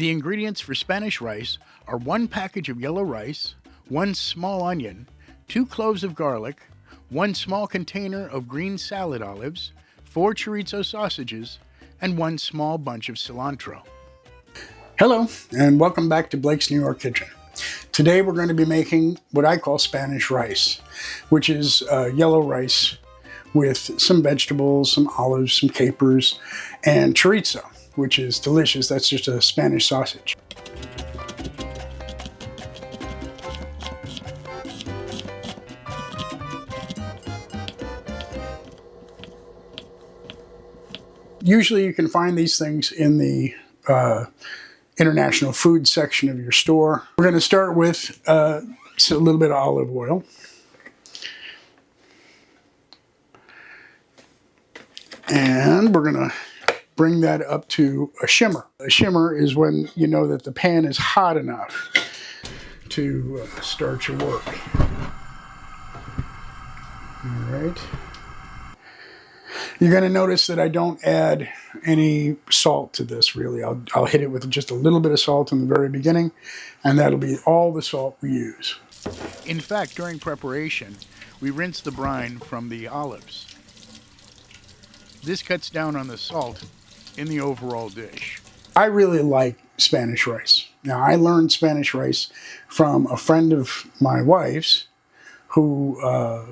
The ingredients for Spanish rice are 1 package of yellow rice, 1 small onion, 2 cloves of garlic, 1 small container of green salad olives, 4 chorizo sausages, and 1 small bunch of cilantro. Hello, and welcome back to Blake's New York Kitchen. Today we're going to be making what I call Spanish rice, which is yellow rice with some vegetables, some olives, some capers, and chorizo, which is delicious. That's just a Spanish sausage. Usually you can find these things in the international food section of your store. We're going to start with a little bit of olive oil. And we're going to bring that up to a shimmer. A shimmer is when you know that the pan is hot enough to start your work. All right. You're going to notice that I don't add any salt to this, really. I'll hit it with just a little bit of salt in the very beginning, and that'll be all the salt we use. In fact, during preparation, we rinse the brine from the olives. This cuts down on the salt in the overall dish. I really like Spanish rice. Now, I learned Spanish rice from a friend of my wife's who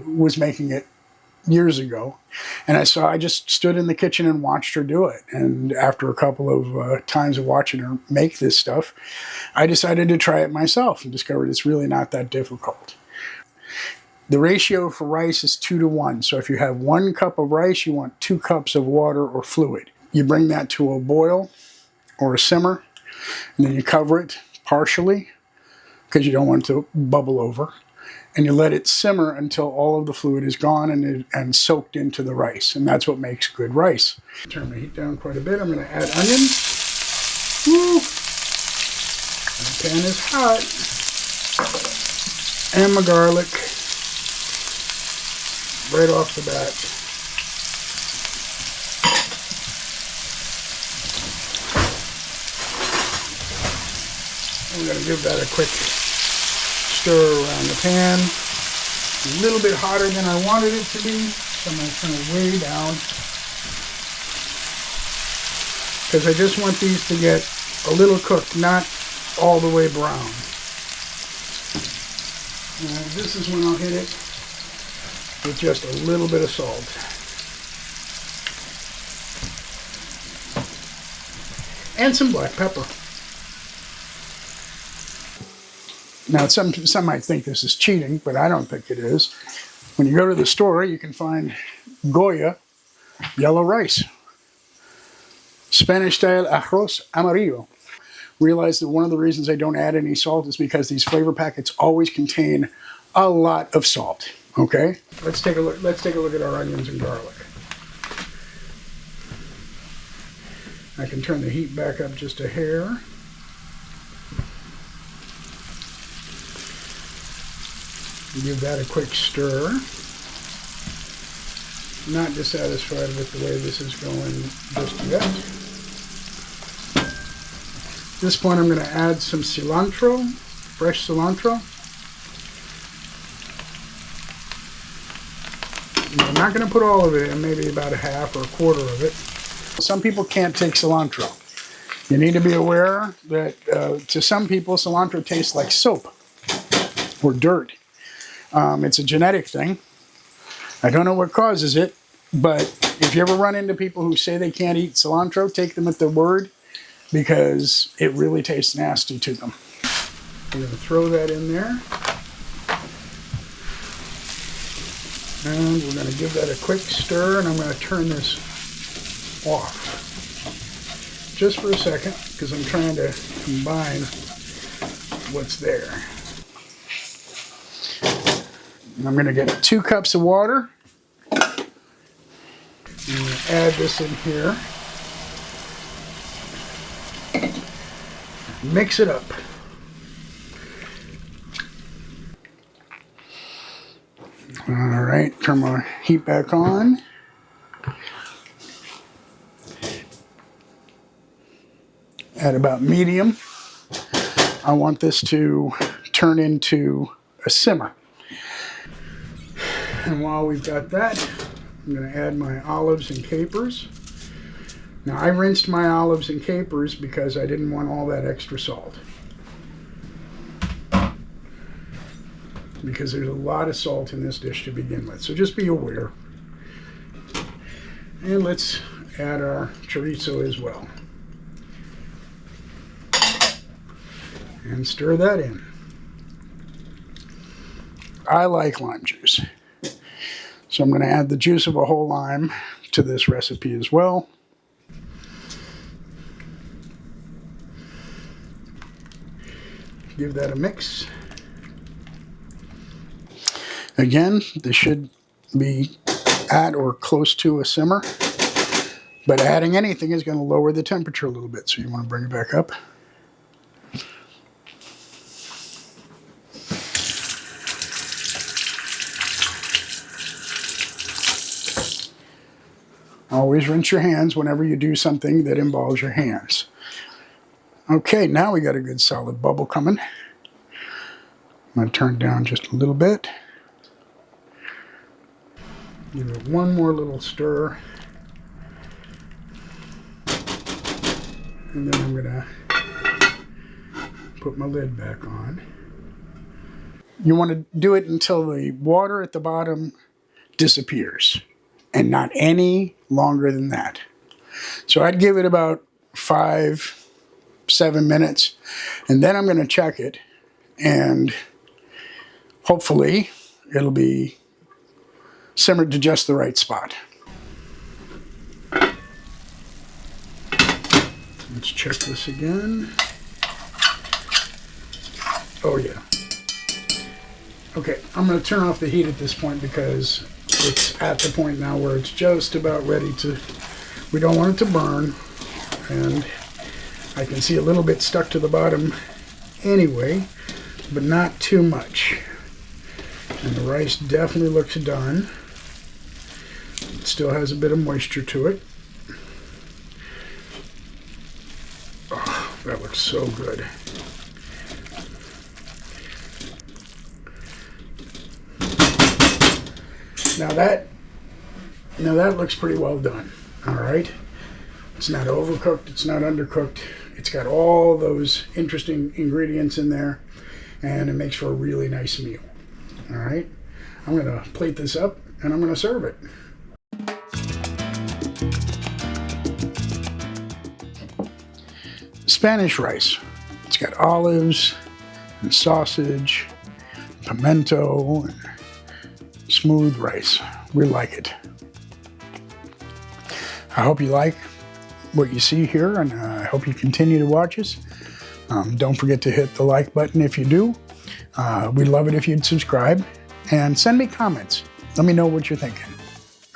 was making it years ago, and I just stood in the kitchen and watched her do it. And after a couple of times of watching her make this stuff, I decided to try it myself and discovered it's really not that difficult. The ratio for rice is 2 to 1. So if you have 1 cup of rice, you want 2 cups of water or fluid. You bring that to a boil or a simmer, and then you cover it partially because you don't want it to bubble over. And you let it simmer until all of the fluid is gone and soaked into the rice. And that's what makes good rice. Turn the heat down quite a bit. I'm going to add onions. Woo! The pan is hot. And my garlic. Right off the bat. I'm going to give that a quick stir around the pan. A little bit hotter than I wanted it to be, so I'm going to turn it way down. Because I just want these to get a little cooked, not all the way brown. And this is when I'll hit it with just a little bit of salt. And some black pepper. Now, some might think this is cheating, but I don't think it is. When you go to the store, you can find Goya yellow rice. Spanish-style arroz amarillo. Realize that one of the reasons I don't add any salt is because these flavor packets always contain a lot of salt. Okay? Let's take a look at our onions and garlic. I can turn the heat back up just a hair. Give that a quick stir. Not dissatisfied with the way this is going just yet. At this point I'm going to add some cilantro, fresh cilantro. I'm not going to put all of it in, maybe about a half or a quarter of it. Some people can't take cilantro. You need to be aware that to some people cilantro tastes like soap or dirt. It's a genetic thing. I don't know what causes it, but if you ever run into people who say they can't eat cilantro, take them at their word, because it really tastes nasty to them. I'm going to throw that in there. And we're going to give that a quick stir, and I'm going to turn this off just for a second, because I'm trying to combine what's there. I'm going to get 2 cups of water. I'm going to add this in here. Mix it up. All right, turn my heat back on. at about medium. I want this to turn into a simmer. And while we've got that, I'm going to add my olives and capers. Now, I rinsed my olives and capers because I didn't want all that extra salt. Because there's a lot of salt in this dish to begin with, so just be aware. And let's add our chorizo as well. And stir that in. I like lime juice, so I'm going to add the juice of a whole lime to this recipe as well. Give that a mix. Again, this should be at or close to a simmer, but adding anything is going to lower the temperature a little bit, so you want to bring it back up. Always rinse your hands whenever you do something that involves your hands. Okay, now we got a good solid bubble coming. I'm going to turn it down just a little bit. Give it one more little stir. And then I'm going to put my lid back on. You want to do it until the water at the bottom disappears, and not any longer than that. So I'd give it about 5-7 minutes, and then I'm going to check it, and hopefully it'll be simmered to just the right spot. Let's check this again. Oh yeah. Okay, I'm going to turn off the heat at this point because it's at the point now where it's just about ready to, we don't want it to burn, and I can see a little bit stuck to the bottom anyway, but not too much. And the rice definitely looks done. It still has a bit of moisture to it. Oh, that looks so good. Now that looks pretty well done. All right. It's not overcooked. It's not undercooked. It's got all those interesting ingredients in there, and it makes for a really nice meal. All right. I'm going to plate this up, and I'm going to serve it. Spanish rice. It's got olives and sausage, pimento, and smooth rice. We like it. I hope you like what you see here, and I hope you continue to watch us. Don't forget to hit the like button if you do. We'd love it if you'd subscribe, and send me comments. Let me know what you're thinking.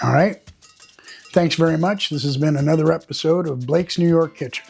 All right? Thanks very much. This has been another episode of Blake's New York Kitchen.